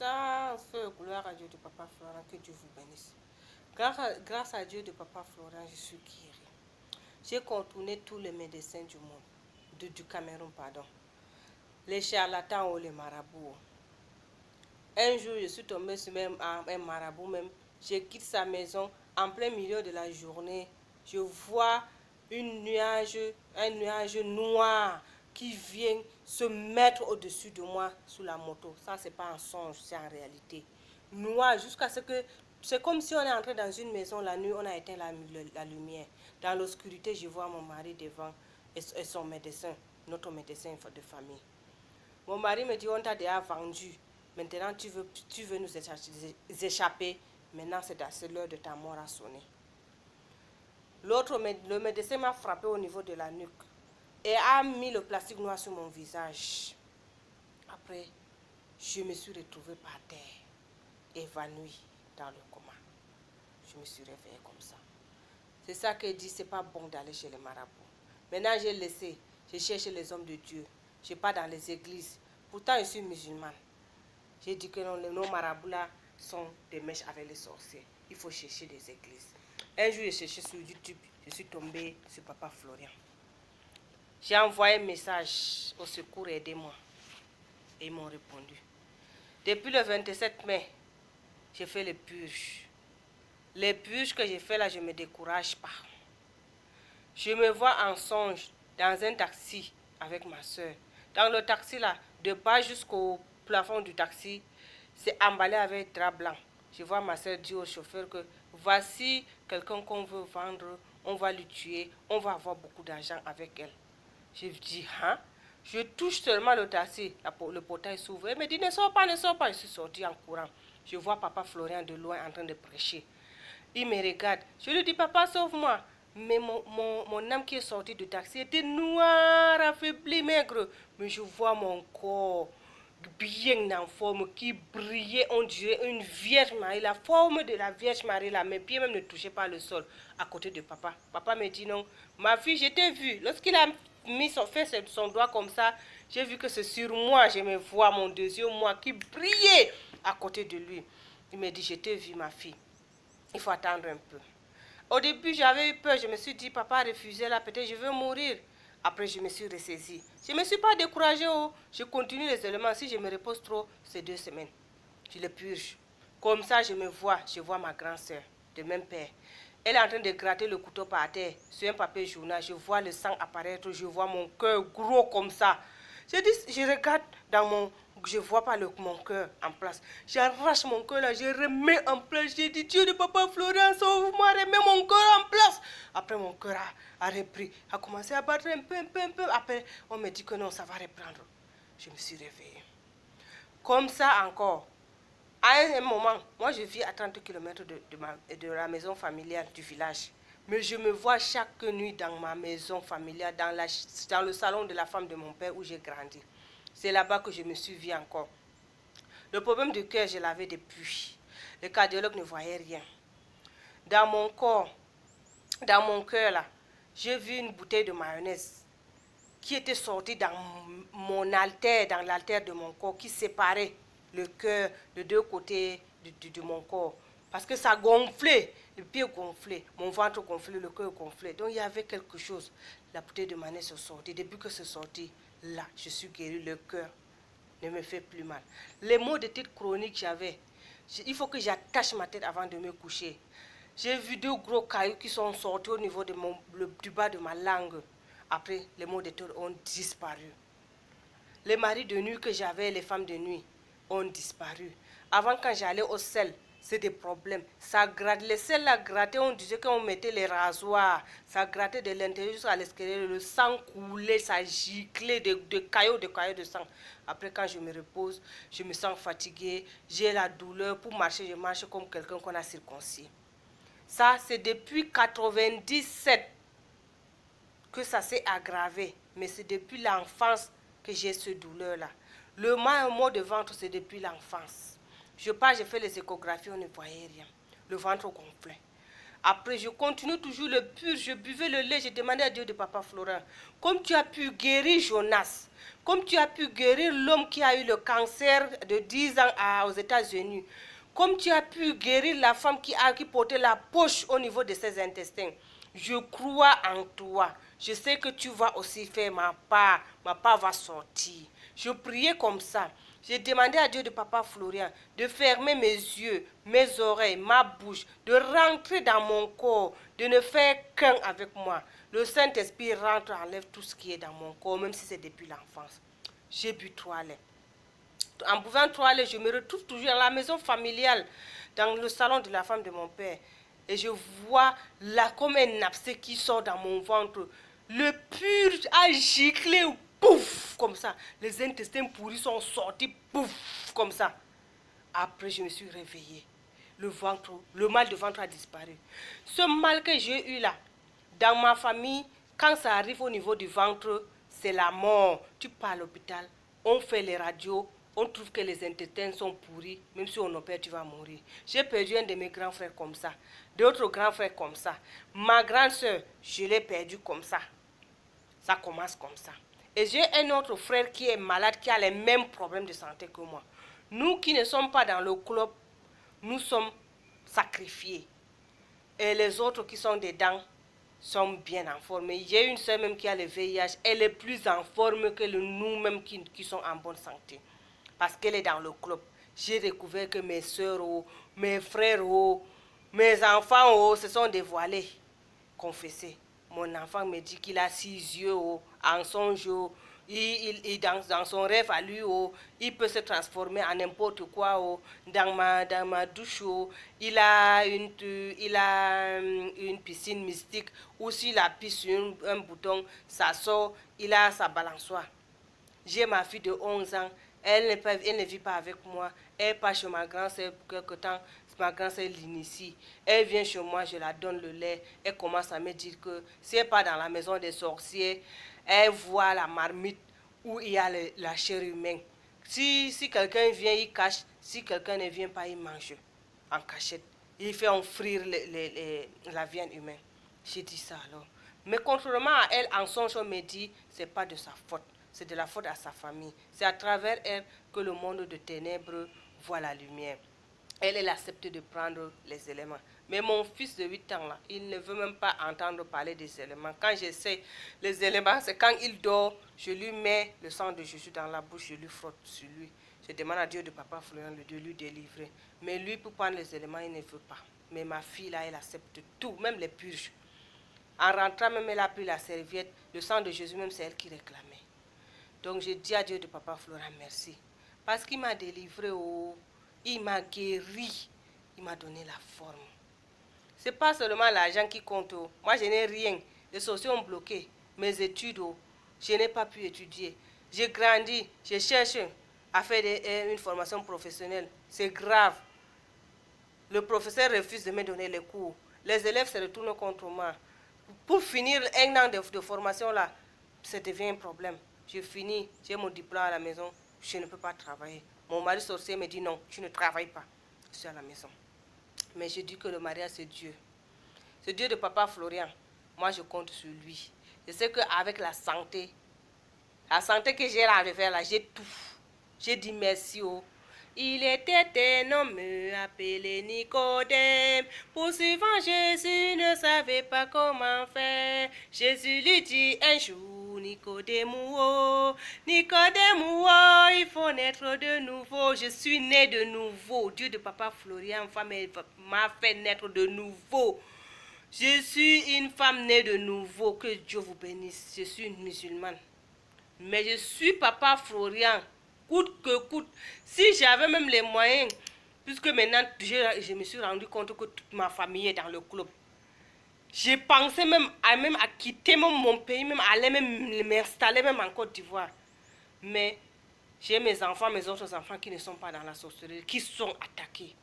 Ça, gloire à Dieu de Papa Florent, que Dieu vous bénisse. Grâce à Dieu de Papa Florent, je suis guérie. J'ai contourné tous les médecins du monde, du Cameroun, pardon. Les charlatans ou les marabouts. Un jour, je suis tombée sur un marabout même. Je quitte sa maison en plein milieu de la journée. Je vois un nuage noir qui vient se mettre au-dessus de moi sous la moto. Ça, c'est pas un songe, c'est en réalité. Noir jusqu'à ce que... C'est comme si on est entré dans une maison la nuit, on a éteint la lumière. Dans l'obscurité, je vois mon mari devant et son médecin, notre médecin de famille. Mon mari me dit, on t'a déjà vendu. Maintenant, tu veux nous échapper. Maintenant, c'est l'heure de ta mort à sonner. Le médecin m'a frappé au niveau de la nuque et a mis le plastique noir sur mon visage. Après, je me suis retrouvée par terre, évanouie dans le coma. Je me suis réveillée comme ça. C'est ça que dit, c'est pas bon d'aller chez les marabouts. Maintenant, j'ai laissé, je cherche les hommes de Dieu. Je pars dans les églises. Pourtant, je suis musulmane. J'ai dit que nos marabouts là sont des mèches avec les sorciers. Il faut chercher des églises. Un jour, j'ai cherché sur YouTube, je suis tombée sur Papa Florian. J'ai envoyé un message au secours, aidez-moi. Et ils m'ont répondu. Depuis le 27 mai, j'ai fait les purges. Les purges que j'ai fait là, je ne me décourage pas. Je me vois en songe dans un taxi avec ma soeur. Dans le taxi là, de bas jusqu'au plafond du taxi, c'est emballé avec drap blanc. Je vois ma soeur dire au chauffeur que voici quelqu'un qu'on veut vendre, on va le tuer, on va avoir beaucoup d'argent avec elle. Je dis, hein? Je touche seulement le taxi, le portail s'ouvre. Elle me dit, ne sors pas, ne sors pas. Je suis sortie en courant. Je vois Papa Florian de loin en train de prêcher. Il me regarde. Je lui dis, papa, sauve-moi. Mais mon âme qui est sortie du taxi était noire, affaiblie, maigre. Mais je vois mon corps bien en forme qui brillait, on dirait une Vierge Marie. La forme de la Vierge Marie, là, mes pieds même ne touchaient pas le sol à côté de papa. Papa me dit non. Ma fille, je t'ai vu. Lorsqu'il a fait son doigt comme ça, j'ai vu que c'est sur moi. Je me vois mon deuxième moi qui brillait à côté de lui. Il me dit, je t'ai vu, ma fille. Il faut attendre un peu. Au début, j'avais eu peur. Je me suis dit, papa a refusé là, peut-être je veux mourir. Après, je me suis ressaisie. Je ne me suis pas découragée. Je continue les éléments. Si je me repose trop, c'est 2 semaines. Je les purge. Comme ça, je vois ma grande-sœur, de même père. Elle est en train de gratter le couteau par terre sur un papier journal. Je vois le sang apparaître. Je vois mon cœur gros comme ça. Je regarde dans mon... Je ne vois pas mon cœur en place. J'arrache mon cœur là, je remets en place. J'ai dit, Dieu de Papa Florent, sauve-moi, remets mon cœur en place. Après, mon cœur a repris, a commencé à battre un peu. Après, on me dit que non, ça va reprendre. Je me suis réveillée. Comme ça encore. À un moment, moi je vis à 30 km de la maison familiale du village. Mais je me vois chaque nuit dans ma maison familiale, dans le salon de la femme de mon père où j'ai grandi. C'est là-bas que je me suis vue encore. Le problème du cœur, je l'avais depuis. Le cardiologue ne voyait rien. Dans mon corps, dans mon cœur là, j'ai vu une bouteille de mayonnaise qui était sortie dans mon artère, dans l'artère de mon corps, qui séparait le cœur de 2 côtés de mon corps. Parce que ça gonflait, le pied gonflait, mon ventre gonflait, le cœur gonflait. Donc il y avait quelque chose. La bouteille de mayonnaise est sortie. Depuis que c'est sorti, là, je suis guérie, le cœur ne me fait plus mal. Les maux de tête chroniques j'avais, il faut que j'attache ma tête avant de me coucher. J'ai vu 2 gros cailloux qui sont sortis au niveau du bas de ma langue. Après, les maux de tête ont disparu. Les maris de nuit que j'avais, les femmes de nuit, ont disparu. Avant, quand j'allais au sel, c'est des problèmes. Ça gratte, les sels là grattaient, on disait qu'on mettait les rasoirs. Ça grattait de l'intérieur jusqu'à l'extérieur. Le sang coulait, ça giclait de caillots de sang. Après, quand je me repose, je me sens fatiguée. J'ai la douleur. Pour marcher, je marche comme quelqu'un qu'on a circoncis. Ça, c'est depuis 97 que ça s'est aggravé. Mais c'est depuis l'enfance que j'ai ce douleur-là. Le mal de ventre, c'est depuis l'enfance. Je fais les échographies, on ne voyait rien. Le ventre gonflait. Après, je continue toujours le pur, je buvais le lait, je demandais à Dieu de Papa Florent, comme tu as pu guérir Jonas, comme tu as pu guérir l'homme qui a eu le cancer de 10 ans aux États-Unis, comme tu as pu guérir la femme qui portait la poche au niveau de ses intestins, je crois en toi. Je sais que tu vas aussi faire ma part va sortir. Je priais comme ça. J'ai demandé à Dieu de Papa Florian de fermer mes yeux, mes oreilles, ma bouche, de rentrer dans mon corps, de ne faire qu'un avec moi. Le Saint-Esprit rentre, enlève tout ce qui est dans mon corps, même si c'est depuis l'enfance. J'ai bu 3 laits. En buvant 3 laits, je me retrouve toujours dans la maison familiale, dans le salon de la femme de mon père. Et je vois là comme un abcès qui sort dans mon ventre. Le pur a giclé, pouf, comme ça. Les intestins pourris sont sortis, pouf, comme ça. Après, je me suis réveillée. Le mal de ventre a disparu. Ce mal que j'ai eu là, dans ma famille, quand ça arrive au niveau du ventre, c'est la mort. Tu pars à l'hôpital, on fait les radios, on trouve que les intestins sont pourris, même si on opère, tu vas mourir. J'ai perdu un de mes grands frères comme ça, d'autres grands frères comme ça. Ma grande soeur, je l'ai perdue comme ça. Ça commence comme ça. Et j'ai un autre frère qui est malade, qui a les mêmes problèmes de santé que moi. Nous qui ne sommes pas dans le club, nous sommes sacrifiés. Et les autres qui sont dedans sont bien en forme. J'ai une soeur même qui a le VIH, elle est plus en forme que nous-mêmes qui sommes en bonne santé. Parce qu'elle est dans le club. J'ai découvert que mes soeurs, mes frères, mes enfants se sont dévoilés, confessés. Mon enfant me dit qu'il a 6 yeux en songe. Dans son rêve à lui, il peut se transformer en n'importe quoi. Dans ma douche, il a une piscine mystique où s'il appuie sur un bouton, ça sort, il a sa balançoire. J'ai ma fille de 11 ans, elle ne vit pas avec moi, elle part chez ma grand-sœur pour quelque temps. Ma grand-sœur l'initie, elle vient chez moi, je la donne le lait, elle commence à me dire que si elle part dans la maison des sorciers, elle voit la marmite où il y a la chair humaine. Si quelqu'un vient, il cache, si quelqu'un ne vient pas, il mange en cachette. Il fait enfrir la viande humaine. J'ai dit ça alors. Mais contrairement à elle, en songe, on me dit, c'est pas de sa faute, c'est de la faute à sa famille. C'est à travers elle que le monde de ténèbres voit la lumière. Elle accepte de prendre les éléments. Mais mon fils de 8 ans, là, il ne veut même pas entendre parler des éléments. Quand j'essaie les éléments, c'est quand il dort, je lui mets le sang de Jésus dans la bouche, je lui frotte sur lui. Je demande à Dieu de Papa Florian de lui délivrer. Mais lui, pour prendre les éléments, il ne veut pas. Mais ma fille, là, elle accepte tout, même les purges. En rentrant, même elle a pris la serviette, le sang de Jésus, même c'est elle qui réclamait. Donc je dis à Dieu de Papa Florian merci. Parce qu'il m'a délivré il m'a guéri, il m'a donné la forme. Ce n'est pas seulement l'argent qui compte. Moi, je n'ai rien. Les sociaux ont bloqué mes études. Je n'ai pas pu étudier. J'ai grandi, je cherche à faire une formation professionnelle. C'est grave. Le professeur refuse de me donner les cours. Les élèves se retournent contre moi. Pour finir un an de formation, là, ça devient un problème. Je finis, j'ai mon diplôme à la maison, je ne peux pas travailler. Mon mari sorcier me dit non, tu ne travailles pas. Je suis à la maison. Mais je dis que le mariage, c'est Dieu. C'est Dieu de Papa Florian. Moi, je compte sur lui. Je sais qu'avec la santé que j'ai là, j'ai tout. J'ai dit merci. Il était un homme appelé Nicodème. Poursuivant Jésus, ne savait pas comment faire. Jésus lui dit un jour, Nicodème, il faut naître de nouveau. Je suis né de nouveau. Dieu de Papa Florian m'a fait naître de nouveau. Je suis une femme née de nouveau. Que Dieu vous bénisse. Je suis une musulmane. Mais je suis Papa Florian. Coûte que coûte. Si j'avais même les moyens, puisque maintenant je me suis rendu compte que toute ma famille est dans le club. J'ai pensé même à quitter mon pays, même à aller m'installer même en Côte d'Ivoire. Mais j'ai mes enfants, mes autres enfants qui ne sont pas dans la sorcellerie, qui sont attaqués.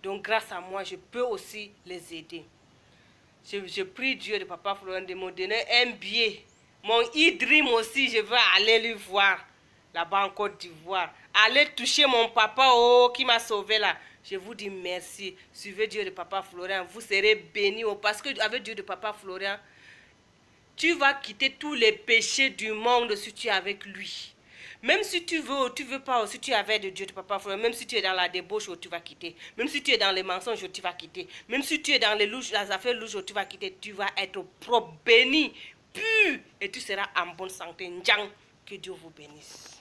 Donc grâce à moi, je peux aussi les aider. Je prie Dieu de Papa Florian de me donner un billet. Mon e-dream aussi, je veux aller lui voir. là-bas en Côte d'Ivoire. Allez toucher mon papa, oh, qui m'a sauvé là. Je vous dis merci. Suivez Dieu de Papa Florian. Vous serez bénis, oh, parce que avec Dieu de Papa Florian, tu vas quitter tous les péchés du monde si tu es avec lui. Même si tu veux ou tu veux pas, si tu es avec de Dieu de Papa Florian, même si tu es dans la débauche, tu vas quitter. Même si tu es dans les mensonges, tu vas quitter. Même si tu es dans les affaires louches, tu vas quitter. Tu vas être propre, béni, pur, et tu seras en bonne santé. Ndjang, que Dieu vous bénisse.